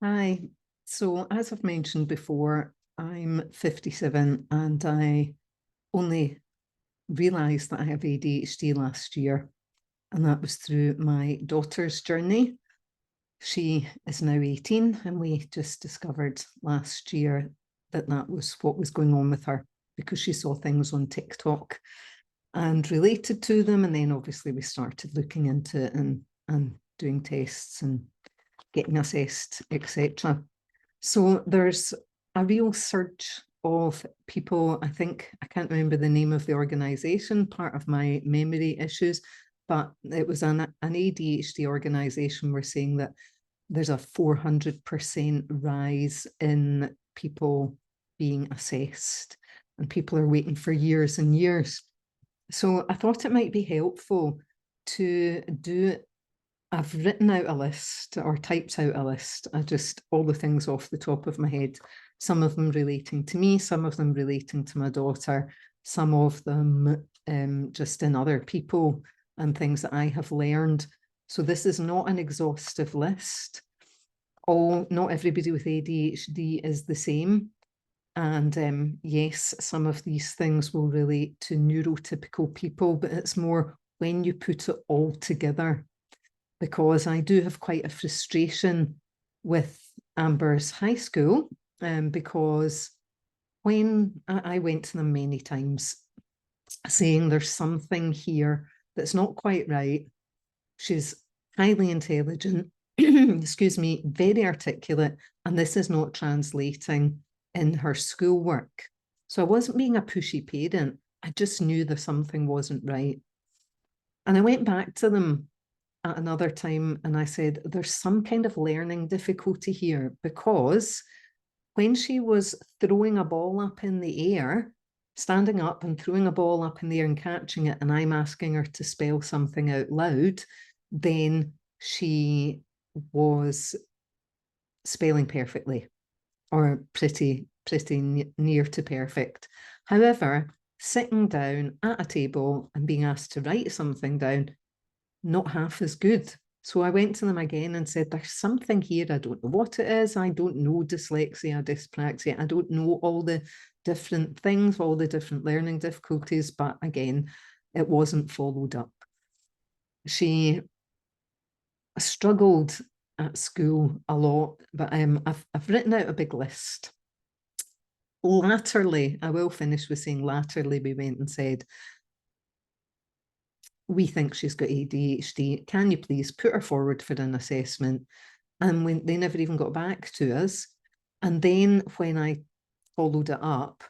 Hi. So, as I've mentioned before, I'm 57 and I only realised that I have ADHD last year. And that was through my daughter's journey. She is now 18, and we just discovered last year that that was what was going on with her because she saw things on TikTok and related to them. And then obviously we started looking into it and doing tests and getting assessed, etc. So there's a real surge of people. I think I can't remember the name of the organization, part of my memory issues, but it was an ADHD organization. We're saying that there's a 400% rise in people being assessed, and people are waiting for years and years. So I thought it might be helpful to do. I've written out a list or typed out a list. I just, all the things off the top of my head, some of them relating to me, some of them relating to my daughter, some of them just in other people and things that I have learned. So this is not an exhaustive list. Not everybody with ADHD is the same. And yes, some of these things will relate to neurotypical people, but it's more when you put it all together, because I do have quite a frustration with Amber's high school, because when I went to them many times saying there's something here that's not quite right. She's highly intelligent, excuse me, very articulate, and this is not translating in her schoolwork. So I wasn't being a pushy parent. I just knew that something wasn't right. And I went back to them at another time and I said, there's some kind of learning difficulty here, because when she was throwing a ball up in the air, standing up and throwing a ball up in the air and catching it, and I'm asking her to spell something out loud, then she was spelling perfectly, or pretty near to perfect. However, sitting down at a table and being asked to write something down, not half as good. So I went to them again and said, there's something here. I don't know what it is. I don't know dyslexia, dyspraxia. I don't know all the different things, all the different learning difficulties. But again, it wasn't followed up. She struggled at school a lot, but I've written out a big list. Latterly, I will finish with saying latterly, we went and said, we think she's got ADHD. Can you please put her forward for an assessment? And when they never even got back to us. And then when I followed it up,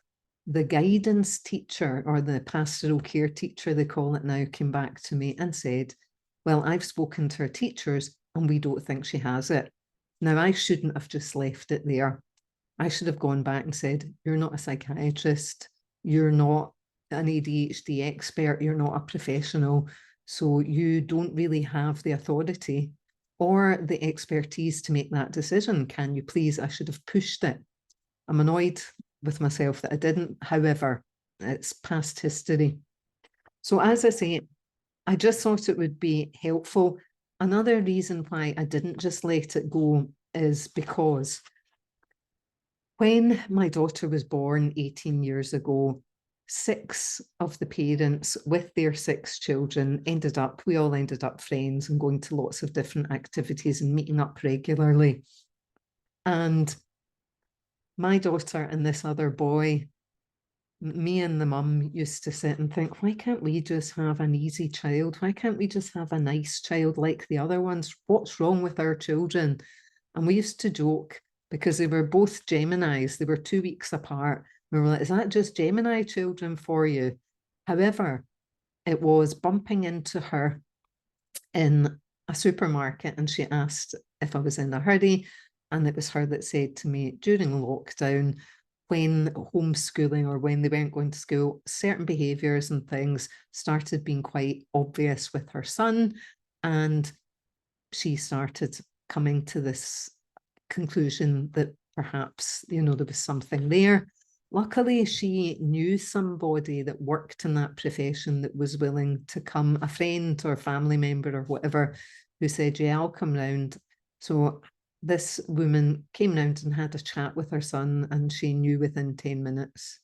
the guidance teacher, or the pastoral care teacher, they call it now, came back to me and said, well, I've spoken to her teachers and we don't think she has it. Now, I shouldn't have just left it there. I should have gone back and said, you're not a psychiatrist. You're not an ADHD expert. You're not a professional. So you don't really have the authority or the expertise to make that decision. Can you please? I should have pushed it. I'm annoyed with myself that I didn't. However, it's past history. So as I say, I just thought it would be helpful. Another reason why I didn't just let it go is because when my daughter was born 18 years ago, 6 of the parents with their 6 children we all ended up friends and going to lots of different activities and meeting up regularly. And my daughter and this other boy, me and the mum used to sit and think, why can't we just have an easy child? Why can't we just have a nice child like the other ones? What's wrong with our children? And we used to joke, because they were both Geminis. They were 2 weeks apart. We were like, is that just Gemini children for you? However, it was bumping into her in a supermarket and she asked if I was in a hurry. And it was her that said to me, during lockdown, when homeschooling or when they weren't going to school, certain behaviours and things started being quite obvious with her son. And she started coming to this conclusion that perhaps, there was something there. Luckily, she knew somebody that worked in that profession that was willing to come, a friend or family member or whatever, who said, yeah, I'll come round. So this woman came round and had a chat with her son, and she knew within 10 minutes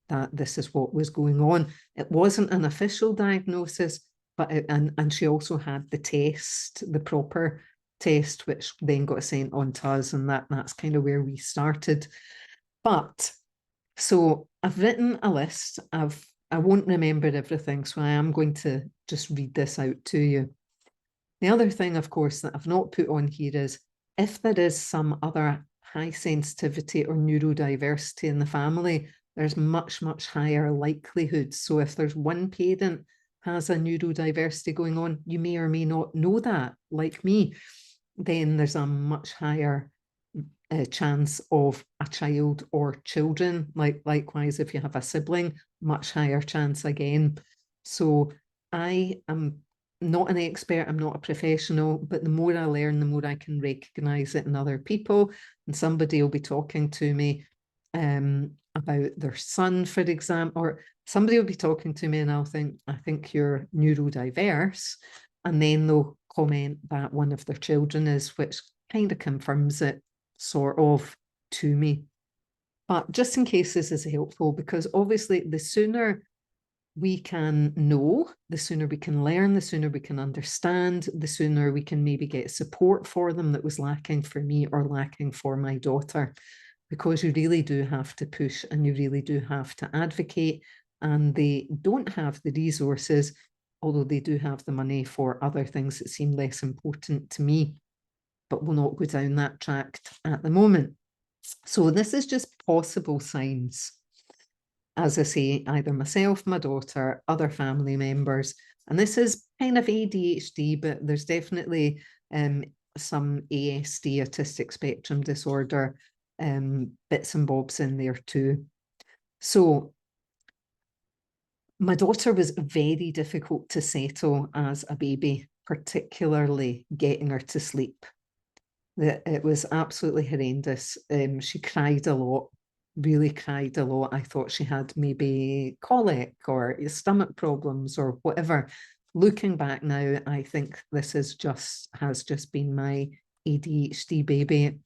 that this is what was going on. It wasn't an official diagnosis, but and she also had the test, the proper test, which then got sent on to us, and that's kind of where we started. But so I've written a list. I won't remember everything, so I am going to just read this out to you. The other thing, of course, that I've not put on here is if there is some other high sensitivity or neurodiversity in the family, there's much, much higher likelihood. So if there's one parent has a neurodiversity going on, you may or may not know that, like me, then there's a much higher chance of a child or children. Likewise, if you have a sibling, much higher chance again. So I am not an expert, I'm not a professional, but the more I learn, the more I can recognize it in other people. And somebody will be talking to me about their son, for example, or somebody will be talking to me and I'll think, I think you're neurodiverse. And then they'll comment that one of their children is, which kind of confirms it sort of to me. But just in case this is helpful, because obviously the sooner we can know, the sooner we can learn, the sooner we can understand, the sooner we can maybe get support for them that was lacking for me or lacking for my daughter, because you really do have to push and you really do have to advocate, and they don't have the resources, although they do have the money for other things that seem less important to me, but we'll not go down that track at the moment. So this is just possible signs. As I say, either myself, my daughter, other family members, and this is kind of ADHD, but there's definitely some ASD, autistic spectrum disorder, bits and bobs in there too. So my daughter was very difficult to settle as a baby, particularly getting her to sleep. It was absolutely horrendous. She cried a lot, really cried a lot. I thought she had maybe colic or stomach problems or whatever. Looking back now, I think this has just been my ADHD baby.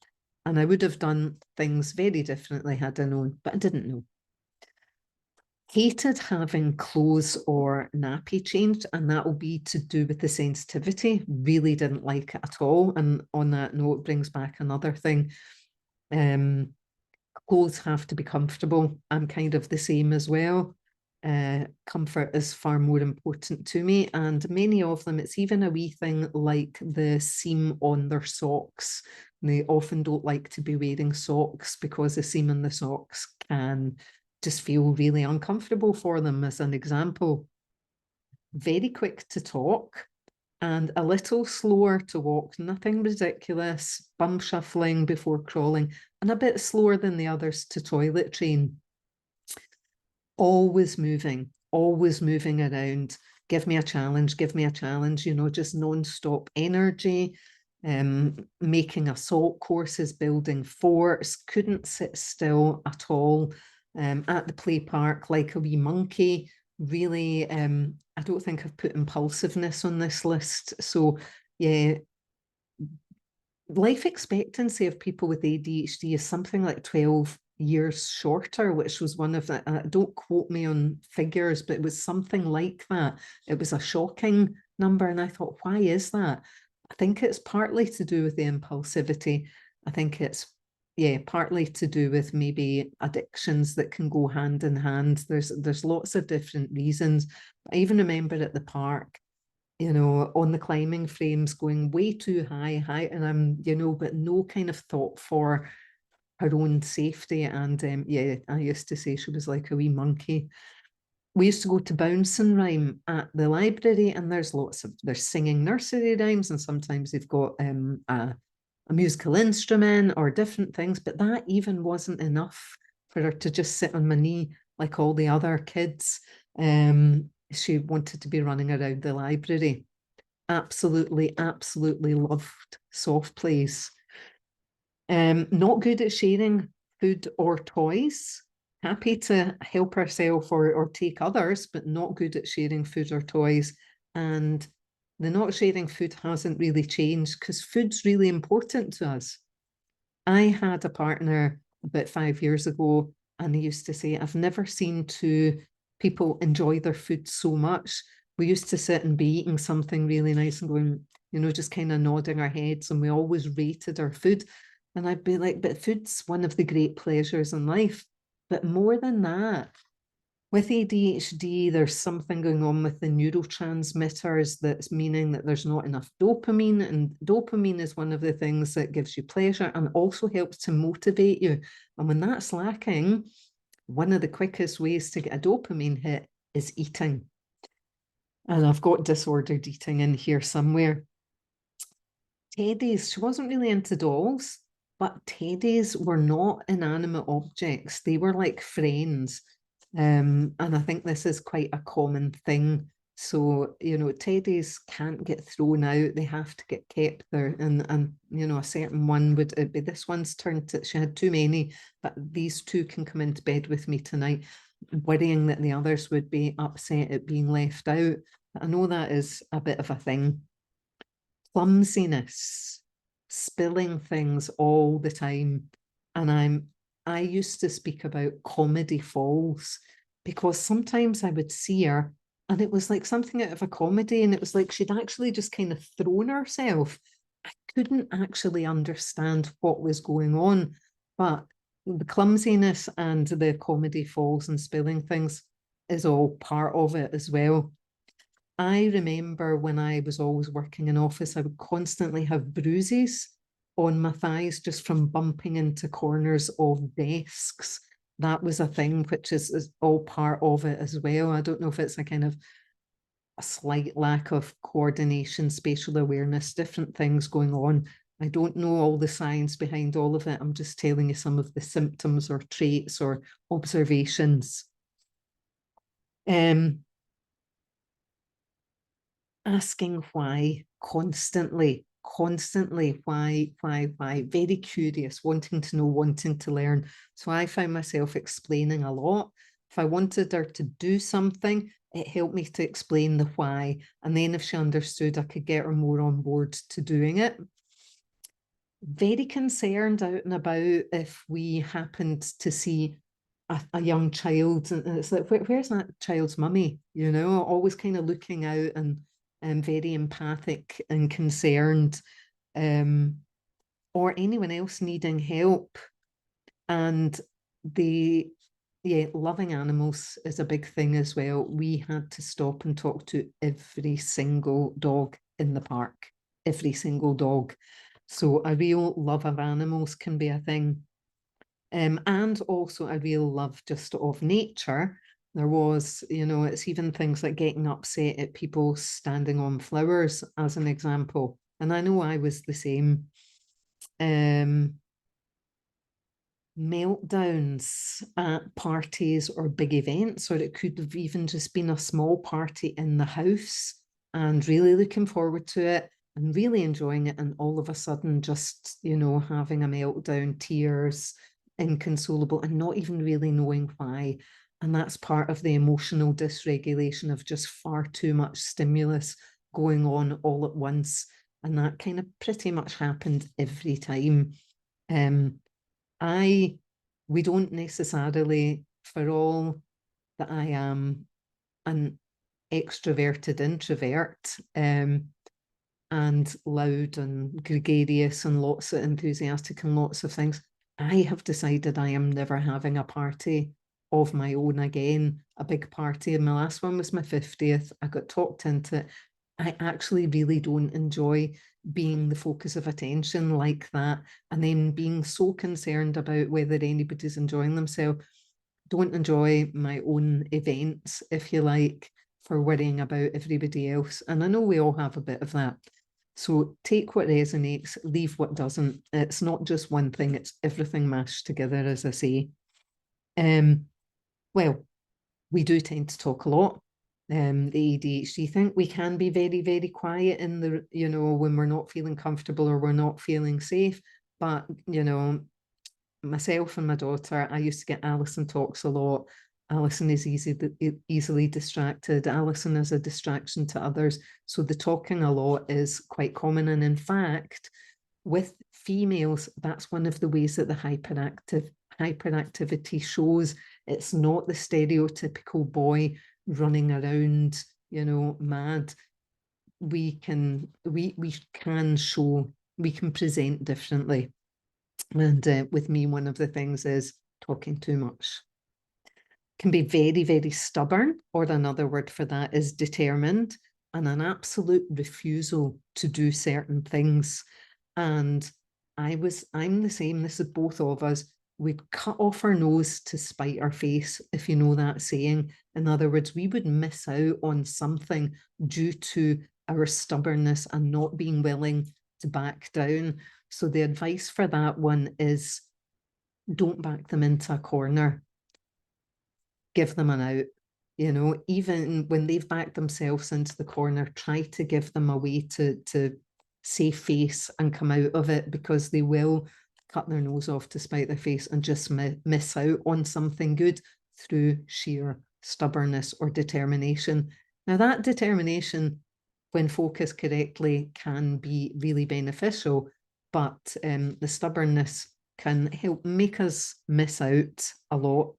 And I would have done things very differently had I known, but I didn't know. Hated having clothes or nappy changed, and that will be to do with the sensitivity. Really didn't like it at all. And on that note, brings back another thing. Clothes have to be comfortable. I'm kind of the same as well. Comfort is far more important to me, and many of them, it's even a wee thing like the seam on their socks. They often don't like to be wearing socks because the seam in the socks can just feel really uncomfortable for them. As an example, very quick to talk and a little slower to walk, nothing ridiculous, bum shuffling before crawling, and a bit slower than the others to toilet train. Always moving around. Give me a challenge, you know, just non-stop energy. Making assault courses, building forts, couldn't sit still at all. At the play park like a wee monkey. Really, I don't think I've put impulsiveness on this list. So yeah, life expectancy of people with ADHD is something like 12 years shorter, which was one of the, don't quote me on figures, but it was something like that. It was a shocking number. And I thought, why is that? I think it's partly to do with the impulsivity. I think it's, yeah, partly to do with maybe addictions that can go hand in hand. There's lots of different reasons. I even remember at the park, you know, on the climbing frames going way too high, and I'm, you know, but no kind of thought for her own safety. And yeah, I used to say she was like a wee monkey. We used to go to bounce and rhyme at the library, and there's singing nursery rhymes, and sometimes they've got a musical instrument or different things, but that even wasn't enough for her to just sit on my knee like all the other kids. She wanted to be running around the library. Absolutely loved soft plays. Not good at sharing food or toys. Happy to help herself or take others, but not good at sharing food or toys. And the not sharing food hasn't really changed because food's really important to us. I had a partner about 5 years ago, and he used to say, I've never seen two people enjoy their food so much. We used to sit and be eating something really nice and going, just kind of nodding our heads, and we always rated our food. And I'd be like, but food's one of the great pleasures in life. But more than that, with ADHD, there's something going on with the neurotransmitters that's meaning that there's not enough dopamine. And dopamine is one of the things that gives you pleasure and also helps to motivate you. And when that's lacking, one of the quickest ways to get a dopamine hit is eating. And I've got disordered eating in here somewhere. Teddies, she wasn't really into dolls, but teddies were not inanimate objects. They were like friends. And I think this is quite a common thing. So, teddies can't get thrown out. They have to get kept there. And a certain one would be, this one's turned to, she had too many, but these two can come into bed with me tonight, worrying that the others would be upset at being left out. I know that is a bit of a thing. Clumsiness, spilling things all the time. And I used to speak about comedy falls, because sometimes I would see her and it was like something out of a comedy, and it was like she'd actually just kind of thrown herself. I couldn't actually understand what was going on, but the clumsiness and the comedy falls and spilling things is all part of it as well. I remember when I was always working in office, I would constantly have bruises on my thighs just from bumping into corners of desks. That was a thing, which is all part of it as well. I don't know if it's a kind of a slight lack of coordination, spatial awareness, different things going on. I don't know all the science behind all of it. I'm just telling you some of the symptoms or traits or observations. Asking why constantly, why, very curious, wanting to know, wanting to learn. So I found myself explaining a lot. If I wanted her to do something, it helped me to explain the why. And then if she understood, I could get her more on board to doing it. Very concerned out and about if we happened to see a young child, and it's like, where's that child's mummy? Always kind of looking out and very empathic and concerned, or anyone else needing help. And loving animals is a big thing as well. We had to stop and talk to every single dog in the park, every single dog. So a real love of animals can be a thing. And also a real love just of nature. There was, it's even things like getting upset at people standing on flowers, as an example. And I know I was the same. Meltdowns at parties or big events, or it could have even just been a small party in the house, and really looking forward to it and really enjoying it, and all of a sudden just, having a meltdown, tears, inconsolable, and not even really knowing why. And that's part of the emotional dysregulation of just far too much stimulus going on all at once. And that kind of pretty much happened every time. We don't necessarily, for all that I am an extroverted introvert, and loud and gregarious and lots of enthusiastic and lots of things, I have decided I am never having a party of my own again, a big party. And my last one was my 50th. I got talked into it. I actually really don't enjoy being the focus of attention like that, and then being so concerned about whether anybody's enjoying themselves. Don't enjoy my own events, if you like, for worrying about everybody else. And I know we all have a bit of that. So take what resonates, leave what doesn't. It's not just one thing, it's everything mashed together, as I say. Well, we do tend to talk a lot. The ADHD thing, we can be very, very quiet in the, when we're not feeling comfortable or we're not feeling safe. But, myself and my daughter, I used to get Alison talks a lot. Alison is easily distracted. Alison is a distraction to others. So the talking a lot is quite common. And in fact, With females, that's one of the ways that the hyperactivity shows. It's not the stereotypical boy running around, you know, mad. We can show, we can present differently. And with me, one of the things is talking too much. Can be very, very stubborn, or another word for that is determined, and an absolute refusal to do certain things. And I'm the same. This is both of us. We'd cut off our nose to spite our face, if you know that saying. In other words, we would miss out on something due to our stubbornness and not being willing to back down. So the advice for that one is, don't back them into a corner. Give them an out. You know, even when they've backed themselves into the corner, try to give them a way to save face and come out of it, because they will cut their nose off to spite their face and just miss out on something good through sheer stubbornness or determination. Now, that determination, when focused correctly, can be really beneficial, but the stubbornness can help make us miss out a lot.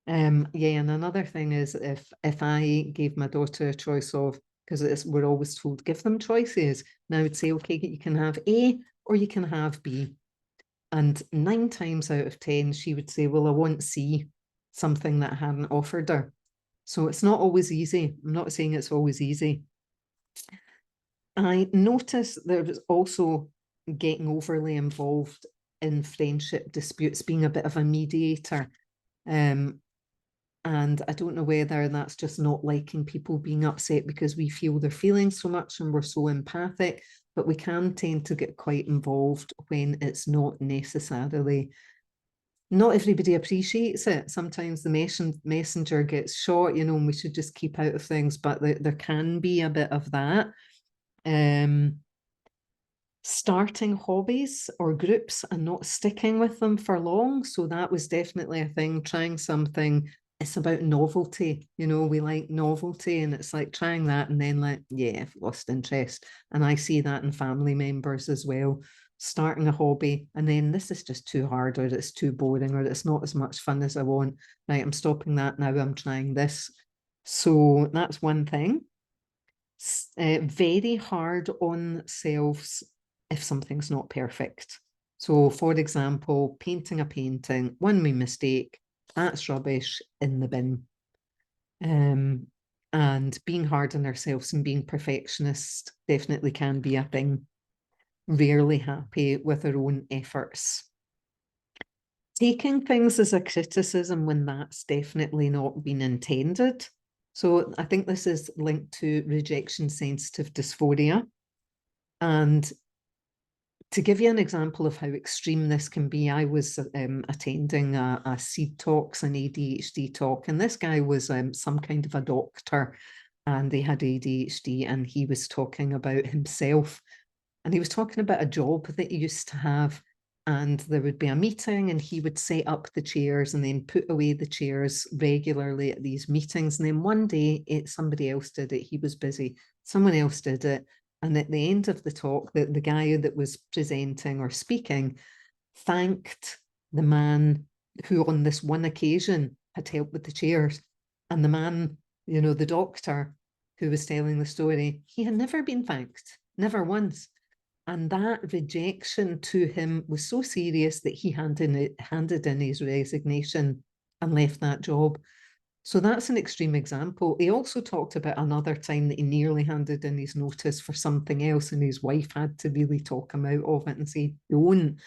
Yeah, and another thing is, if I gave my daughter a choice of, because we're always told, give them choices. And I would say, okay, you can have A or you can have B. And 9 times out of 10, she would say, well, I want C, something that I hadn't offered her. So it's not always easy. I'm not saying it's always easy. I notice there's also getting overly involved in friendship disputes, being a bit of a mediator. And I don't know whether that's just not liking people being upset because we feel their feelings so much and we're so empathic, but we can tend to get quite involved when it's not necessarily. Not everybody appreciates it. Sometimes the messenger gets shot, you know, and we should just keep out of things, but there can be a bit of that. Starting hobbies or groups and not sticking with them for long. So that was definitely a thing, trying something. It's about novelty, you know, we like novelty, and it's like trying that and then like, yeah, I've lost interest. And I see that in family members as well, starting a hobby and then this is just too hard, or it's too boring, or it's not as much fun as I want. Right, I'm stopping that now, I'm trying this. So that's one thing. Very hard on selves if something's not perfect. So, for example, painting a painting, one wee mistake, that's rubbish, in the bin. And being hard on ourselves and being perfectionist definitely can be a thing. Rarely happy with our own efforts. Taking things as a criticism when that's definitely not been intended. So I think this is linked to rejection sensitive dysphoria. And to give you an example of how extreme this can be, I was attending a SEED talks, an ADHD talk, and this guy was some kind of a doctor, and they had ADHD, and he was talking about himself, and he was talking about a job that he used to have, and there would be a meeting, and he would set up the chairs and then put away the chairs regularly at these meetings. And then one day, somebody else did it. He was busy. Someone else did it. And at the end of the talk, the guy that was presenting or speaking thanked the man who on this one occasion had helped with the chairs. And the man, you know, the doctor who was telling the story, he had never been thanked, never once. And that rejection to him was so serious that he handed in his resignation and left that job. So that's an extreme example. He also talked about another time that he nearly handed in his notice for something else, and his wife had to really talk him out of it and say, don't.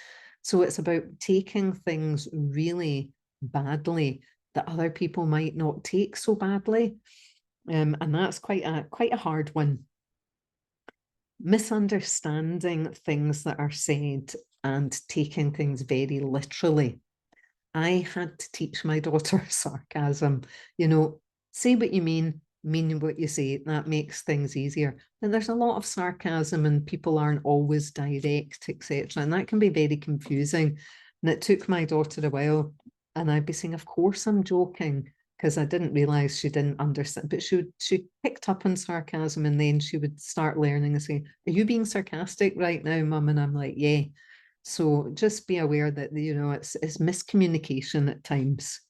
So it's about taking things really badly that other people might not take so badly. And that's quite a hard one. Misunderstanding things that are said and taking things very literally. I had to teach my daughter sarcasm. You know, say what you mean what you say. That makes things easier. And there's a lot of sarcasm and people aren't always direct, etc. And that can be very confusing. And it took my daughter a while. And I'd be saying, of course I'm joking. because I didn't realize she didn't understand, but she picked up on sarcasm, and then she would start learning and say, "Are you being sarcastic right now, Mum?" And I'm like, "Yeah." So just be aware that, you know, it's miscommunication at times.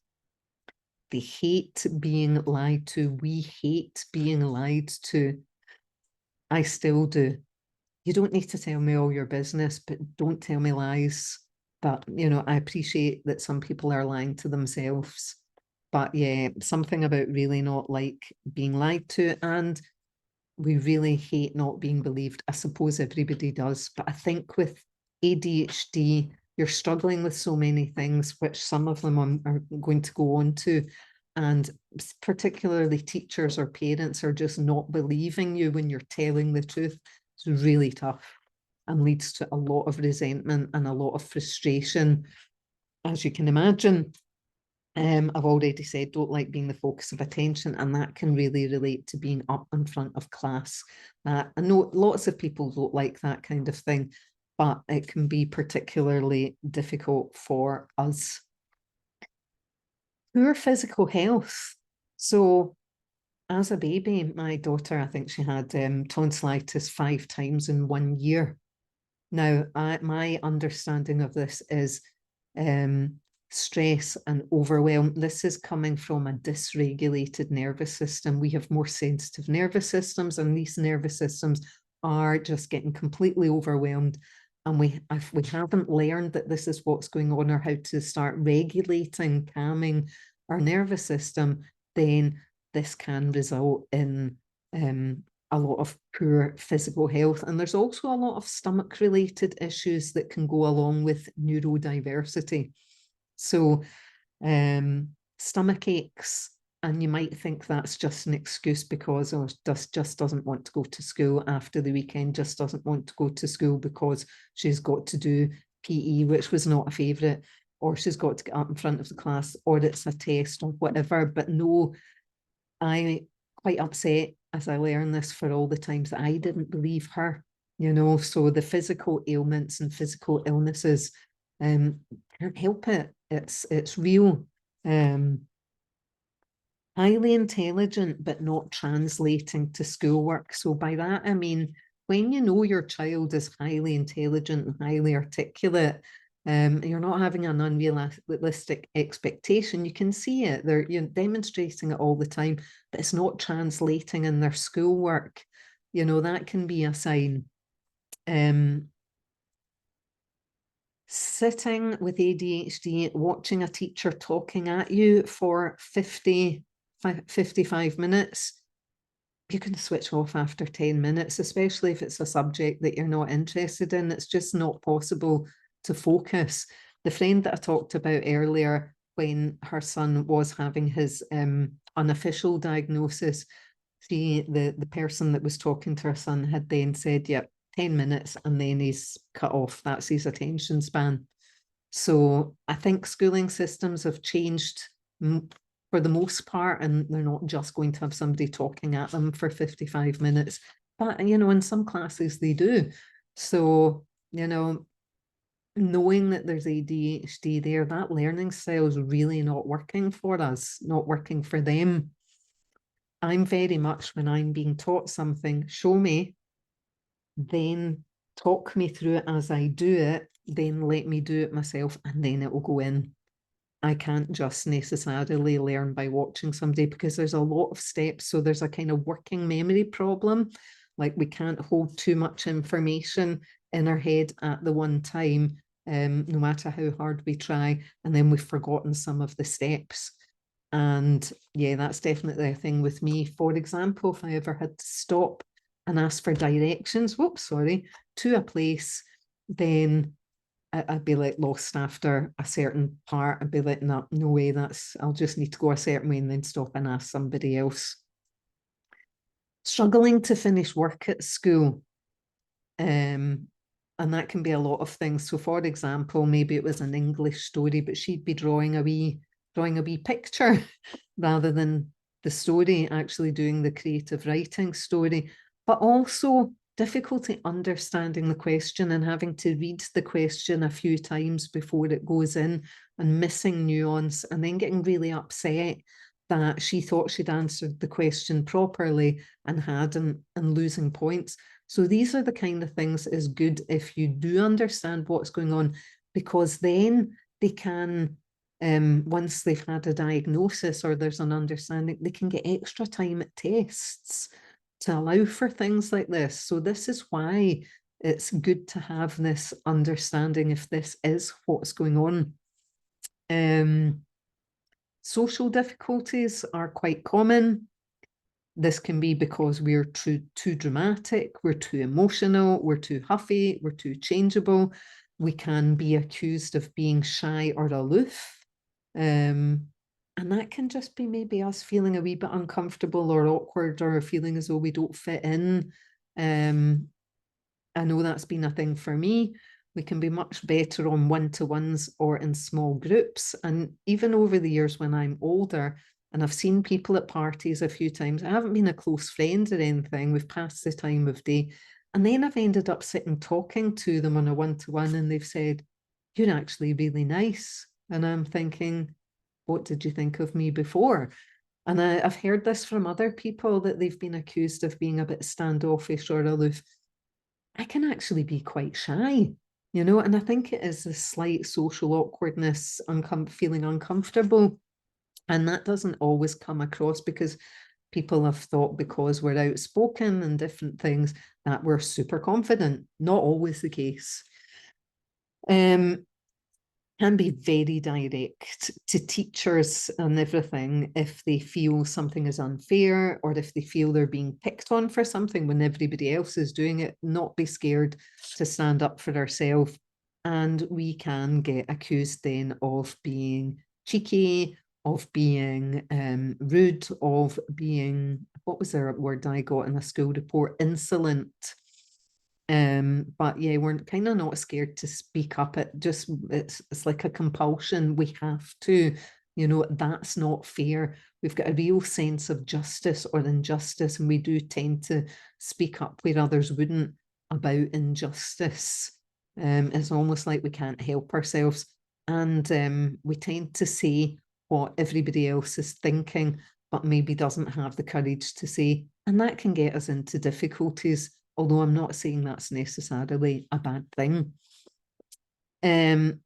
They hate being lied to. We hate being lied to. I still do. You don't need to tell me all your business, but don't tell me lies. But, you know, I appreciate that some people are lying to themselves. But yeah, something about really not like being lied to. And we really hate not being believed. I suppose everybody does. But I think with ADHD, you're struggling with so many things, which some of them are going to go on to. And particularly teachers or parents are just not believing you when you're telling the truth. It's really tough and leads to a lot of resentment and a lot of frustration, as you can imagine. I've already said, don't like being the focus of attention, and that can really relate to being up in front of class. I know lots of people don't like that kind of thing, but it can be particularly difficult for us. Poor physical health. So as a baby, my daughter, I think she had tonsillitis 5 times in 1 year. Now, my understanding of this is stress and overwhelm. This is coming from a dysregulated nervous system. We have more sensitive nervous systems, and these nervous systems are just getting completely overwhelmed. And if we haven't learned that this is what's going on, or how to start regulating, calming our nervous system, then this can result in a lot of poor physical health. And there's also a lot of stomach related issues that can go along with neurodiversity. So stomach aches, and you might think that's just an excuse because just doesn't want to go to school after the weekend, just doesn't want to go to school because she's got to do PE, which was not a favourite, or she's got to get up in front of the class, or it's a test or whatever. But no, I'm quite upset as I learn this for all the times that I didn't believe her, you know. So the physical ailments and physical illnesses, can't help it. It's real. Highly intelligent, but not translating to schoolwork. So by that, I mean, when you know your child is highly intelligent and highly articulate, you're not having an unrealistic expectation. You can see it. They're demonstrating it all the time, but it's not translating in their schoolwork. You know, that can be a sign. Sitting with ADHD, watching a teacher talking at you for 55 minutes, you can switch off after 10 minutes, especially if it's a subject that you're not interested in. It's just not possible to focus. The friend that I talked about earlier, when her son was having his unofficial diagnosis, the person that was talking to her son had then said, yep, 10 minutes, and then he's cut off. That's his attention span. So I think schooling systems have changed for the most part, and they're not just going to have somebody talking at them for 55 minutes. But, you know, in some classes they do. So, you know, knowing that there's ADHD there, that learning style is really not working for us, not working for them. I'm very much, when I'm being taught something, show me, then talk me through it as I do it, then let me do it myself, and then it will go in. I can't just necessarily learn by watching somebody, because there's a lot of steps. So there's a kind of working memory problem. Like, we can't hold too much information in our head at the one time, no matter how hard we try. And then we've forgotten some of the steps. And yeah, that's definitely a thing with me. For example, if I ever had to stop and ask for directions, to a place, then I'd be like lost after a certain part. I'd be like, no way, I'll just need to go a certain way and then stop and ask somebody else. Struggling to finish work at school. And that can be a lot of things. So for example, maybe it was an English story, but she'd be drawing a wee picture rather than the story, actually doing the creative writing story. But also difficulty understanding the question and having to read the question a few times before it goes in, and missing nuance, and then getting really upset that she thought she'd answered the question properly and hadn't, and losing points. So these are the kind of things that is good if you do understand what's going on, because then they can, once they've had a diagnosis or there's an understanding, they can get extra time at tests to allow for things like this. So this is why it's good to have this understanding if this is what's going on. Social difficulties are quite common. This can be because we're too dramatic, we're too emotional, we're too huffy, we're too changeable. We can be accused of being shy or aloof. And that can just be maybe us feeling a wee bit uncomfortable or awkward, or feeling as though we don't fit in. I know that's been a thing for me. We can be much better on one-to-ones or in small groups. And even over the years when I'm older, and I've seen people at parties a few times, I haven't been a close friend or anything, we've passed the time of day, and then I've ended up sitting talking to them on a one-to-one, and they've said, "You're actually really nice." And I'm thinking, what did you think of me before? And I've heard this from other people, that they've been accused of being a bit standoffish or aloof. I can actually be quite shy, and I think it is a slight social awkwardness, feeling uncomfortable. And that doesn't always come across, because people have thought because we're outspoken and different things that we're super confident. Not always the case. Can be very direct to teachers and everything if they feel something is unfair, or if they feel they're being picked on for something when everybody else is doing it. Not be scared to stand up for ourselves. And we can get accused then of being cheeky, of being rude, of being, what was the word I got in a school report? Insolent. But yeah, we're kind of not scared to speak up. It's like a compulsion. We have to, that's not fair. We've got a real sense of justice or injustice, and we do tend to speak up where others wouldn't about injustice. It's almost like we can't help ourselves, and we tend to say what everybody else is thinking, but maybe doesn't have the courage to say, and that can get us into difficulties. Although I'm not saying that's necessarily a bad thing.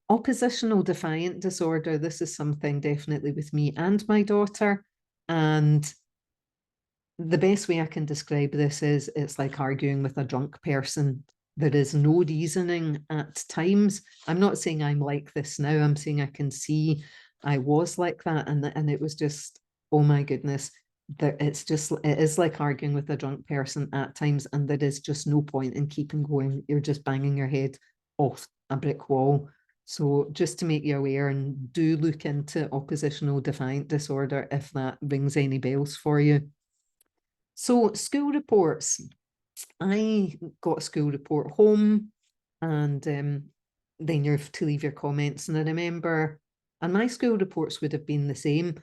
Oppositional defiant disorder. This is something definitely with me and my daughter. And the best way I can describe this is it's like arguing with a drunk person. There is no reasoning at times. I'm not saying I'm like this now. I'm saying I can see I was like that. And it was just, oh my goodness. It is like arguing with a drunk person at times, and there is just no point in keeping going. You're just banging your head off a brick wall. So just to make you aware, and do look into oppositional defiant disorder if that rings any bells for you. So school reports. I got a school report home, and then you have to leave your comments. And I remember, and my school reports would have been the same.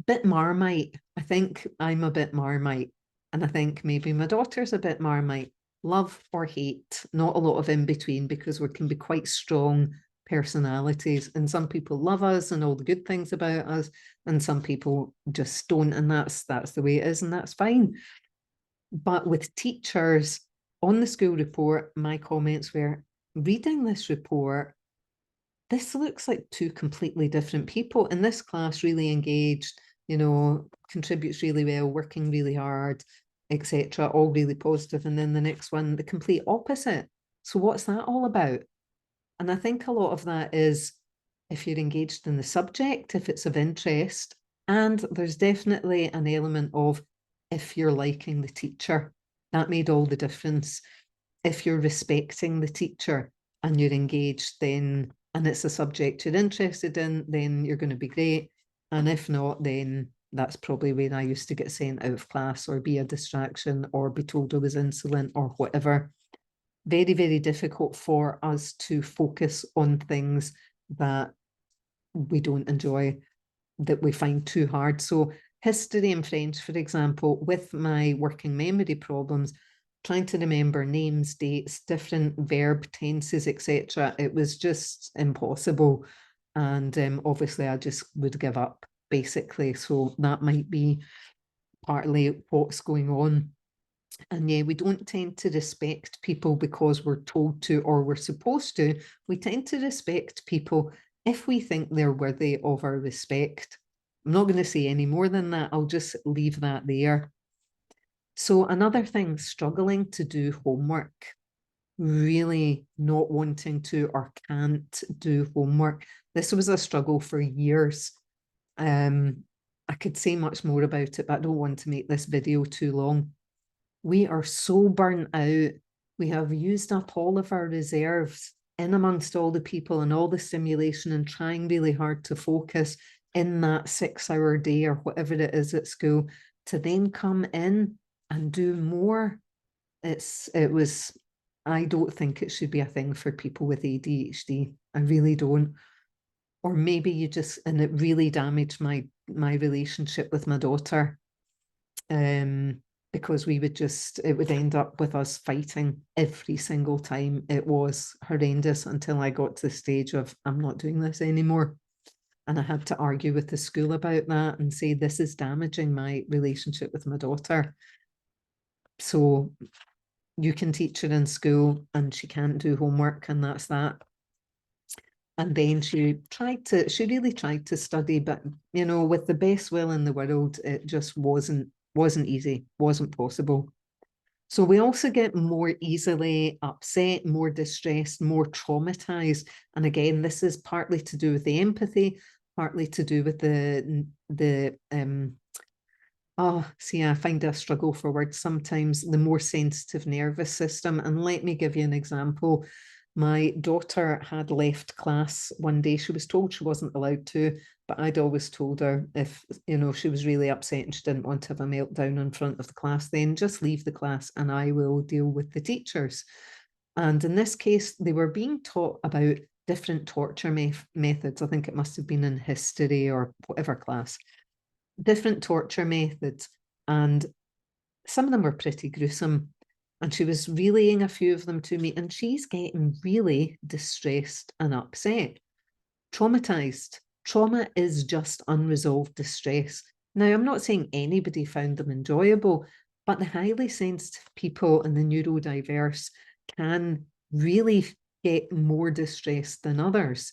Bit Marmite. I think I'm a bit Marmite, and I think maybe my daughter's a bit Marmite. Love or hate, not a lot of in between, because we can be quite strong personalities, and some people love us and all the good things about us, and some people just don't, and that's the way it is, and that's fine. But with teachers, on the school report, my comments were, reading this report, this looks like two completely different people. In this class, really engaged, contributes really well, working really hard, etc., all really positive. And then the next one, the complete opposite. So what's that all about? And I think a lot of that is if you're engaged in the subject, if it's of interest, and there's definitely an element of if you're liking the teacher. That made all the difference. If you're respecting the teacher and you're engaged, then, and it's a subject you're interested in, then you're going to be great. And if not, then that's probably where I used to get sent out of class, or be a distraction, or be told I was insolent, or whatever. Very, very difficult for us to focus on things that we don't enjoy, that we find too hard. So history and French, for example, with my working memory problems, trying to remember names, dates, different verb tenses, etc., it was just impossible. And obviously I just would give up. basically. So that might be partly what's going on. And yeah, we don't tend to respect people because we're told to or we're supposed to. We tend to respect people if we think they're worthy of our respect. I'm not going to say any more than that. I'll just leave that there. So another thing, struggling to do homework, really not wanting to or can't do homework. This was a struggle for years. I could say much more about it, but I don't want to make this video too long. We are so burnt out. We have used up all of our reserves in amongst all the people and all the stimulation and trying really hard to focus in that 6-hour day or whatever it is at school, to then come in and do more. I don't think it should be a thing for people with ADHD. I really don't. Or maybe and it really damaged my relationship with my daughter. Because it would end up with us fighting every single time. It was horrendous until I got to the stage of, I'm not doing this anymore. And I had to argue with the school about that and say, this is damaging my relationship with my daughter. So you can teach her in school and she can't do homework, and that's that. And then she really tried to study, but with the best will in the world, it just wasn't easy, wasn't possible. So we also get more easily upset, more distressed, more traumatized. And again, this is partly to do with the empathy, partly to do with I find a struggle for words sometimes, the more sensitive nervous system. And let me give you an example. My daughter had left class one day. She was told she wasn't allowed to, but I'd always told her, if she was really upset and she didn't want to have a meltdown in front of the class, then just leave the class and I will deal with the teachers. And in this case, they were being taught about different torture methods. I think it must have been in history or whatever class. Different torture methods, and some of them were pretty gruesome. And she was relaying a few of them to me, and she's getting really distressed and upset, traumatized. Trauma is just unresolved distress. Now, I'm not saying anybody found them enjoyable, but the highly sensitive people and the neurodiverse can really get more distressed than others.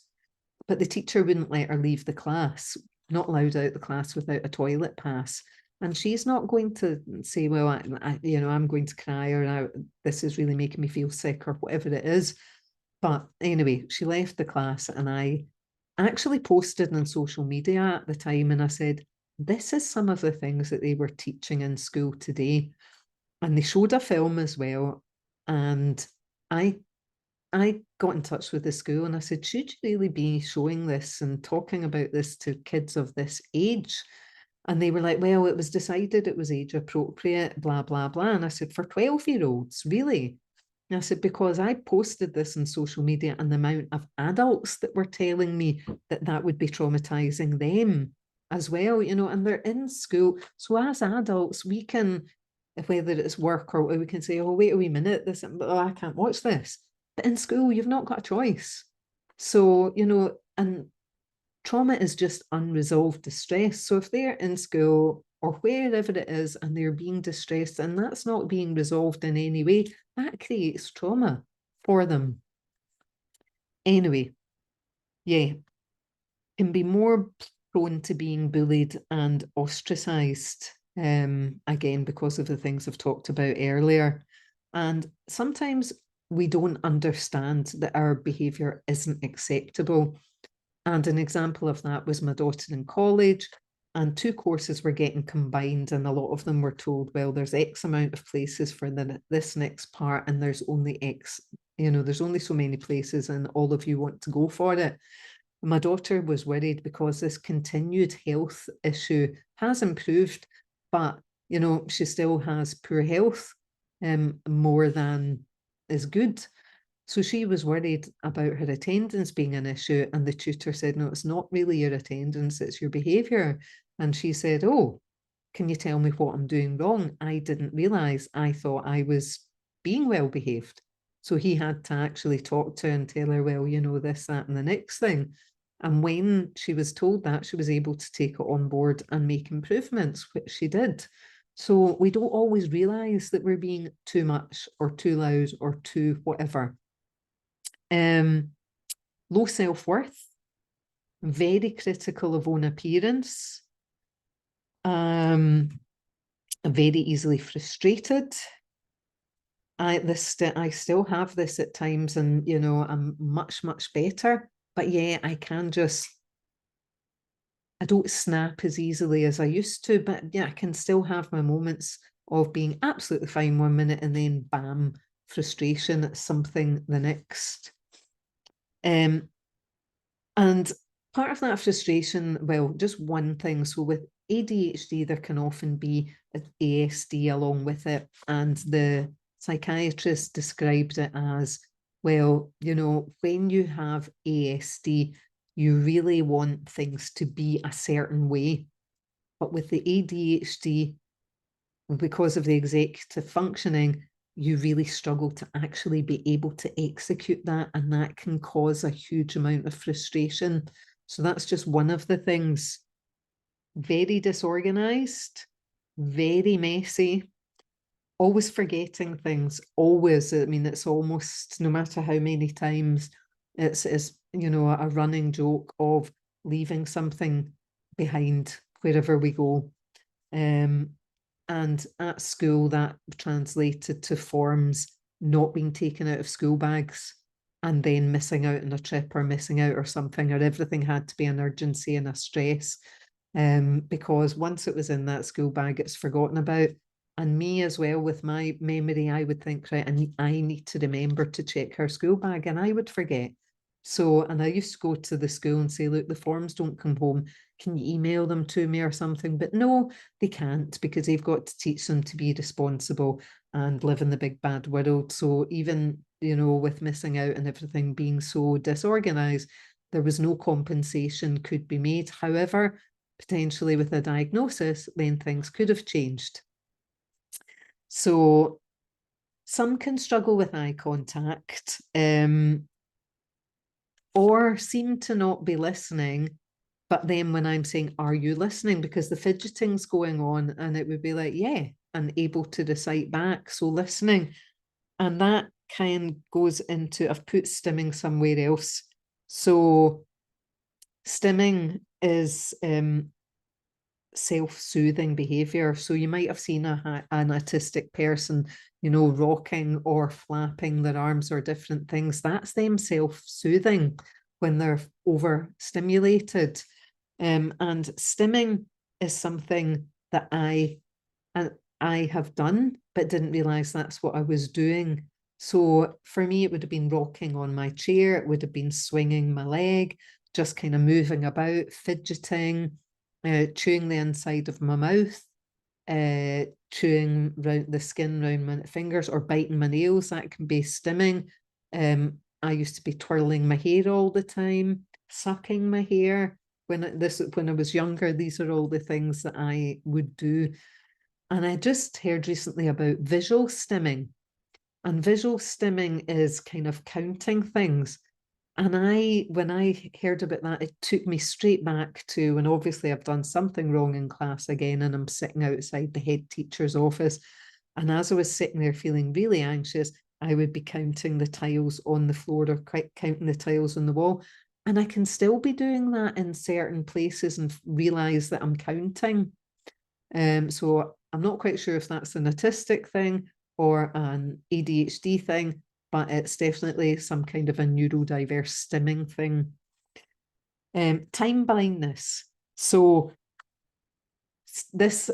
But the teacher wouldn't let her leave the class, not allowed out the class without a toilet pass. And she's not going to say, well, I'm going to cry, or this is really making me feel sick, or whatever it is. But anyway, she left the class, and I actually posted on social media at the time, and I said, this is some of the things that they were teaching in school today. And they showed a film as well. And I got in touch with the school and I said, should you really be showing this and talking about this to kids of this age? And they were like, well, it was decided it was age appropriate, blah, blah, blah. And I said, for 12-year-olds, really? And I said, because I posted this on social media, and the amount of adults that were telling me that that would be traumatizing them as well, and they're in school. So as adults, we can, whether it's work or we can say, oh, wait a wee minute, I can't watch this. But in school, you've not got a choice. So, and trauma is just unresolved distress. So if they're in school or wherever it is and they're being distressed and that's not being resolved in any way, that creates trauma for them. Anyway, yeah, can be more prone to being bullied and ostracized, again, because of the things I've talked about earlier. And sometimes we don't understand that our behavior isn't acceptable. And an example of that was my daughter in college, and 2 courses were getting combined, and a lot of them were told, well, there's X amount of places for this next part, and there's only X, there's only so many places, and all of you want to go for it. My daughter was worried because this continued health issue has improved, but she still has poor health, more than is good. So she was worried about her attendance being an issue, and the tutor said, no, it's not really your attendance, it's your behaviour. And she said, oh, can you tell me what I'm doing wrong? I didn't realise. I thought I was being well behaved. So he had to actually talk to her and tell her, well, this, that, and the next thing. And when she was told that, she was able to take it on board and make improvements, which she did. So we don't always realize that we're being too much or too loud or too whatever. Low self-worth, very critical of own appearance, very easily frustrated. I still have this at times, and you know, I'm much better, but yeah, I don't snap as easily as I used to, but yeah, I can still have my moments of being absolutely fine one minute and then bam, frustration at something the next. And part of that frustration, well, just one thing. So with ADHD, there can often be an ASD along with it. And the psychiatrist described it as, well, you know, when you have ASD, you really want things to be a certain way. But with the ADHD, because of the executive functioning, you really struggle to actually be able to execute that. And that can cause a huge amount of frustration. So that's just one of the things. Very disorganized, very messy, always forgetting things, always. I mean, it's almost, no matter how many times, it's you know, a running joke of leaving something behind wherever we go. And at school, that translated to forms not being taken out of school bags and then missing out on a trip or missing out or something, or everything had to be an urgency and a stress. Because once it was in that school bag, it's forgotten about. And me as well, with my memory, I would think, right, I need to remember to check her school bag, and I would forget. So, and I used to go to the school and say, look, the forms don't come home. Can you email them to me or something? But no, they can't, because they've got to teach them to be responsible and live in the big bad world. So even, you know, with missing out and everything being so disorganized, there was no compensation could be made. However, potentially with a diagnosis, then things could have changed. So some can struggle with eye contact, or seem to not be listening. But then when I'm saying, are you listening? Because the fidgeting's going on, and it would be like, yeah, and able to recite back. So listening. And that kind of goes into, I've put stimming somewhere else. So stimming is self-soothing behavior. So you might have seen an autistic person, you know, rocking or flapping their arms or different things. That's them self-soothing when they're overstimulated. And stimming is something that I have done, but didn't realize that's what I was doing. So for me, it would have been rocking on my chair. It would have been swinging my leg, just kind of moving about, fidgeting, chewing the inside of my mouth, chewing round the skin around my fingers, or biting my nails. That can be stimming. I used to be twirling my hair all the time, sucking my hair. When I was younger, these are all the things that I would do. And I just heard recently about visual stimming. And visual stimming is kind of counting things. And when I heard about that, it took me straight back to when obviously I've done something wrong in class again, and I'm sitting outside the head teacher's office. And as I was sitting there feeling really anxious, I would be counting the tiles on the floor or counting the tiles on the wall. And I can still be doing that in certain places and realize that I'm counting. So I'm not quite sure if that's an autistic thing or an ADHD thing, but it's definitely some kind of a neurodiverse stimming thing. Time blindness. So this,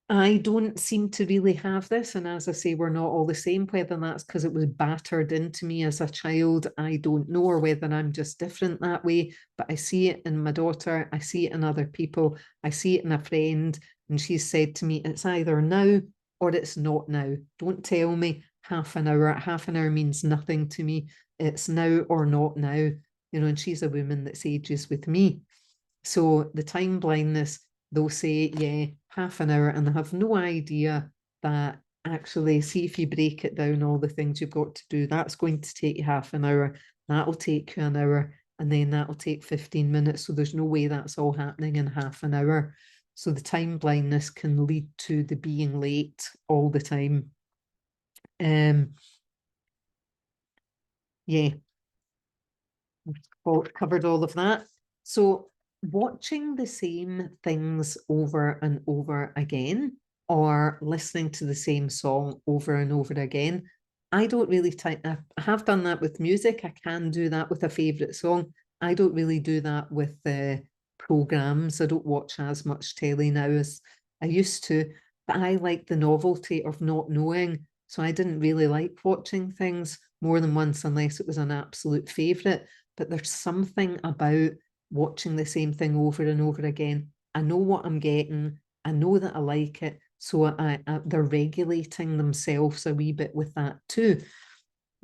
I don't seem to really have this. And as I say, we're not all the same, whether that's because it was battered into me as a child, I don't know, or whether I'm just different that way. But I see it in my daughter, I see it in other people, I see it in a friend, and she's said to me, it's either now or it's not now. Don't tell me half an hour. Half an hour means nothing to me. It's now or not now. You know, and she's a woman that's ages with me. So the time blindness, they'll say, yeah, half an hour, and they have no idea that actually, see, if you break it down, all the things you've got to do, that's going to take you half an hour, that'll take you an hour. and then that'll take 15 minutes. So there's no way that's all happening in half an hour. So the time blindness can lead to the being late all the time. Yeah, covered all of that. So watching the same things over and over again, or listening to the same song over and over again, I don't really I have done that with music. I can do that with a favorite song. I don't really do that with programs. I don't watch as much telly now as I used to, but I like the novelty of not knowing. So I didn't really like watching things more than once unless it was an absolute favorite. But there's something about watching the same thing over and over again. I know what I'm getting. I know that I like it. So they're regulating themselves a wee bit with that too,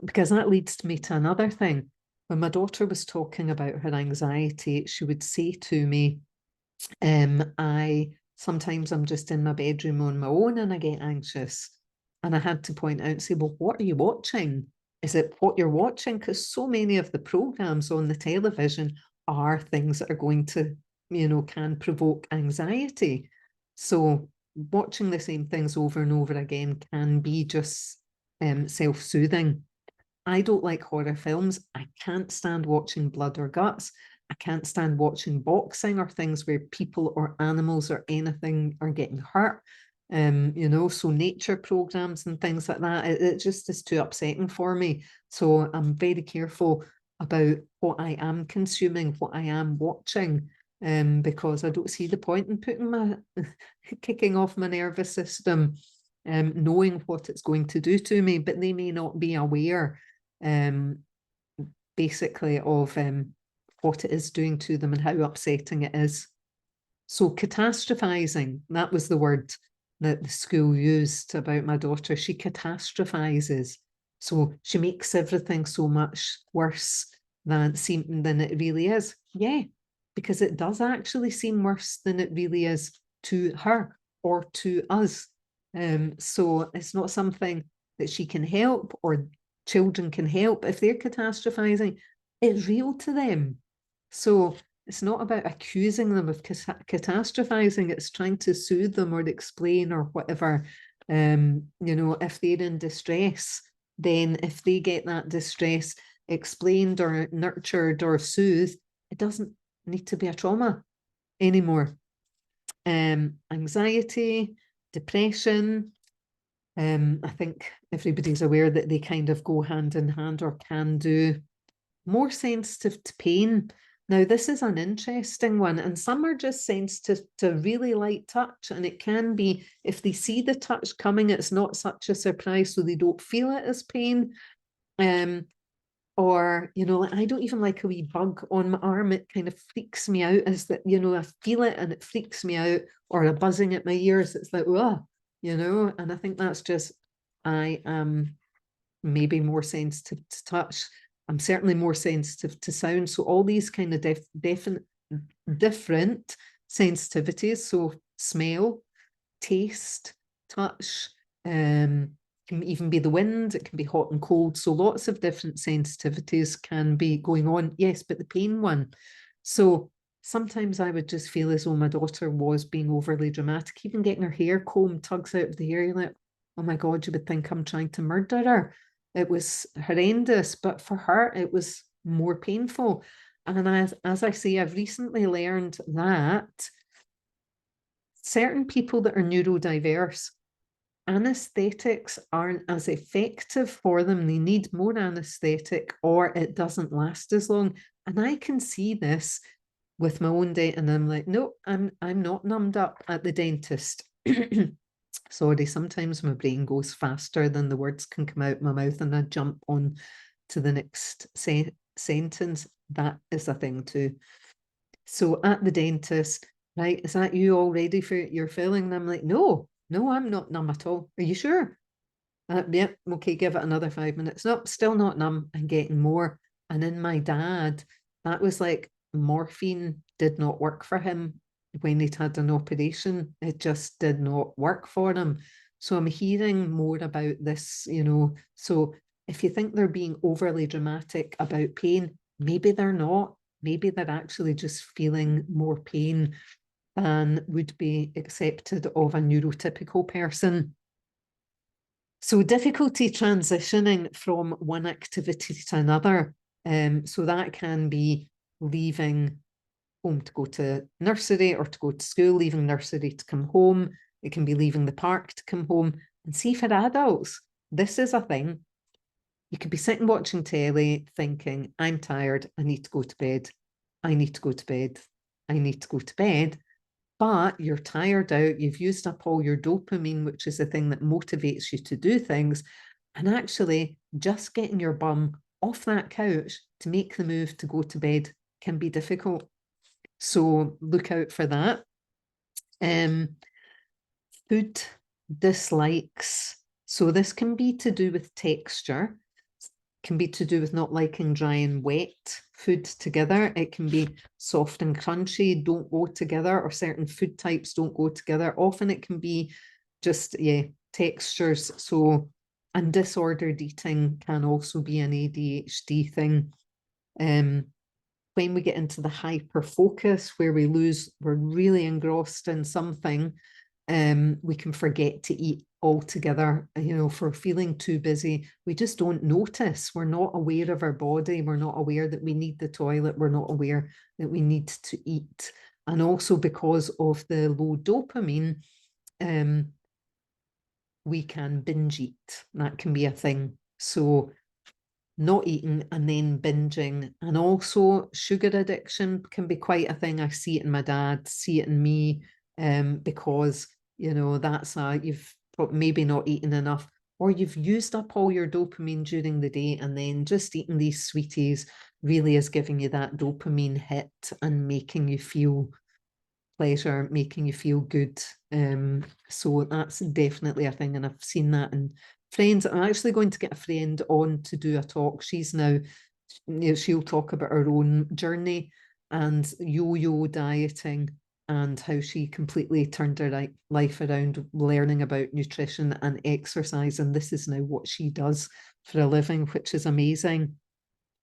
because that leads me to another thing. When my daughter was talking about her anxiety, she would say to me, sometimes I'm just in my bedroom on my own and I get anxious. And I had to point out and say, well, what are you watching? Is it what you're watching? Because so many of the programs on the television are things that are going to, can provoke anxiety. So watching the same things over and over again can be just self-soothing. I don't like horror films. I can't stand watching blood or guts. I can't stand watching boxing or things where people or animals or anything are getting hurt. So nature programs and things like that, it just is too upsetting for me. So I'm very careful about what I am consuming, what I am watching, because I don't see the point in putting my kicking off my nervous system, knowing what it's going to do to me, but they may not be aware, basically, of what it is doing to them and how upsetting it is. So catastrophizing, that was the word that the school used about my daughter. She catastrophizes. So she makes everything so much worse than it really is. Yeah, because it does actually seem worse than it really is to her or to us. So it's not something that she can help or children can help. If they're catastrophizing, it's real to them. So it's not about accusing them of catastrophizing. It's trying to soothe them or explain or whatever. If they're in distress, then if they get that distress explained or nurtured or soothed, it doesn't need to be a trauma anymore. Anxiety, depression. I think everybody's aware that they kind of go hand in hand or can do. More sensitive to pain. Now, this is an interesting one, and some are just sensitive to really light touch, and it can be if they see the touch coming, it's not such a surprise, so they don't feel it as pain. Or, I don't even like a wee bug on my arm. It kind of freaks me out as that, I feel it and it freaks me out, or a buzzing at my ears. It's like, oh, and I think that's just, I am maybe more sensitive to touch. I'm certainly more sensitive to sound. So all these kind of different sensitivities. So smell, taste, touch, can even be the wind, it can be hot and cold. So lots of different sensitivities can be going on. Yes, but the pain one. So sometimes I would just feel as though my daughter was being overly dramatic, even getting her hair combed, tugs out of the hair. You're like, oh my God, you would think I'm trying to murder her. It was horrendous, but for her, it was more painful. And as I say, I've recently learned that certain people that are neurodiverse, anesthetics aren't as effective for them. They need more anesthetic or it doesn't last as long. And I can see this with my own date, and I'm like, no, I'm not numbed up at the dentist. Sorry, sometimes my brain goes faster than the words can come out my mouth and I jump on to the next sentence. That is a thing too. So at the dentist, right, is that you all ready for your filling? And I'm like, no, I'm not numb at all. Are you sure? Yep, okay, give it another 5 minutes. Nope, still not numb and getting more. And in my dad, that was like morphine did not work for him when he'd had an operation. It just did not work for him. So I'm hearing more about this, So if you think they're being overly dramatic about pain, maybe they're not. maybe they're actually just feeling more pain than would be accepted of a neurotypical person. So difficulty transitioning from one activity to another. So that can be leaving home to go to nursery or to go to school, leaving nursery to come home. It can be leaving the park to come home. And see, for adults, this is a thing. You could be sitting watching telly thinking, I'm tired, I need to go to bed. I need to go to bed. I need to go to bed. But you're tired out, you've used up all your dopamine, which is the thing that motivates you to do things. And actually, just getting your bum off that couch to make the move to go to bed can be difficult. So look out for that. Food dislikes. So this can be to do with texture, can be to do with not liking dry and wet food together. It can be soft and crunchy don't go together, or certain food types don't go together. Often it can be just, textures. So, and disordered eating can also be an ADHD thing. When we get into the hyper focus, where we're really engrossed in something, we can forget to eat altogether. If we're feeling too busy, we just don't notice. We're not aware of our body. We're not aware that we need the toilet. We're not aware that we need to eat. And also because of the low dopamine, we can binge eat. That can be a thing. So not eating and then binging. And also sugar addiction can be quite a thing. I see it in my dad, see it in me, because, that's you've maybe not eaten enough, or you've used up all your dopamine during the day, and then just eating these sweeties really is giving you that dopamine hit and making you feel pleasure, making you feel good. So that's definitely a thing, and I've seen that in friends. I'm actually going to get a friend on to do a talk. She's now, she'll talk about her own journey and yo-yo dieting and how she completely turned her life around, learning about nutrition and exercise. And this is now what she does for a living, which is amazing.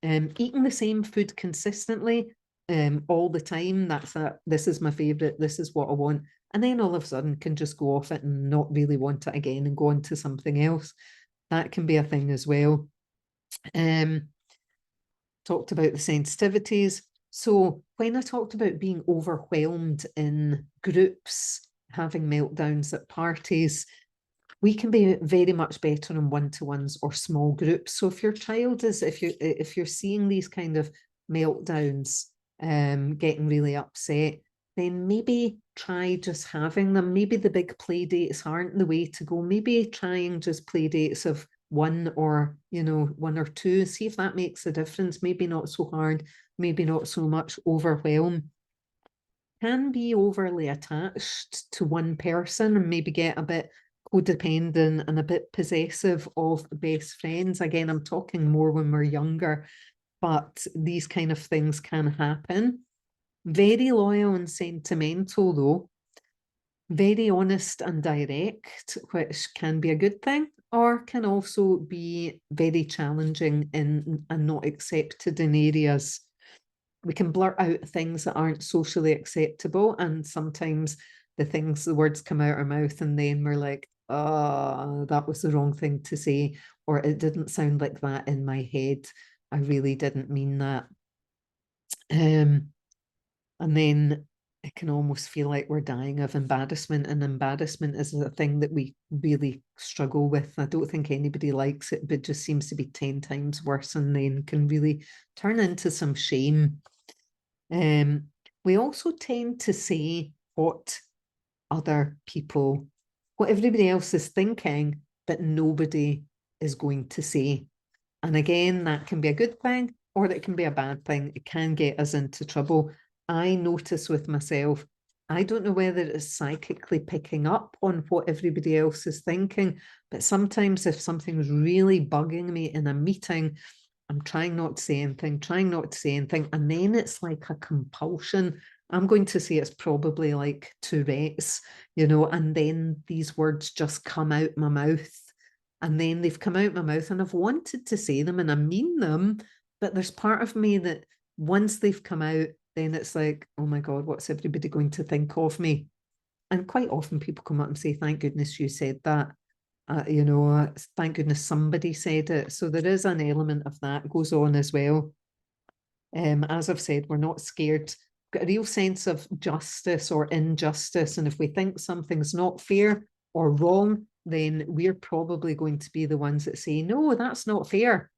Eating the same food consistently, all the time. This is my favorite. This is what I want. And then all of a sudden can just go off it and not really want it again and go on to something else. That can be a thing as well. Talked about the sensitivities. So when I talked about being overwhelmed in groups, having meltdowns at parties, we can be very much better in one-to-ones or small groups. So if your child is, if you're seeing these kind of meltdowns, getting really upset, then maybe try just having them. Maybe the big play dates aren't the way to go. Maybe trying just play dates of one or two, see if that makes a difference. Maybe not so hard, maybe not so much overwhelm. Can be overly attached to one person and maybe get a bit codependent and a bit possessive of best friends. Again, I'm talking more when we're younger, but these kind of things can happen. Very loyal and sentimental though. Very honest and direct, which can be a good thing, or can also be very challenging and not accepted in areas. We can blurt out things that aren't socially acceptable, and sometimes the words come out our mouth and then we're like, oh, that was the wrong thing to say, or it didn't sound like that in my head. I really didn't mean that. And then it can almost feel like we're dying of embarrassment, and embarrassment is a thing that we really struggle with. I don't think anybody likes it, but it just seems to be 10 times worse, and then can really turn into some shame. We also tend to say what everybody else is thinking, but nobody is going to say. And again, that can be a good thing, or it can be a bad thing. It can get us into trouble. I notice with myself, I don't know whether it's psychically picking up on what everybody else is thinking, but sometimes if something's really bugging me in a meeting, I'm trying not to say anything, and then it's like a compulsion. I'm going to say it's probably like Tourette's, and then these words just come out my mouth, and then they've come out my mouth and I've wanted to say them and I mean them, but there's part of me that Once they've come out, then it's like, oh my God, what's everybody going to think of me? And quite often people come up and say, thank goodness you said that. Thank goodness somebody said it. So there is an element of that goes on as well. As I've said, we're not scared. Got a real sense of justice or injustice. And if we think something's not fair or wrong, then we're probably going to be the ones that say, no, that's not fair.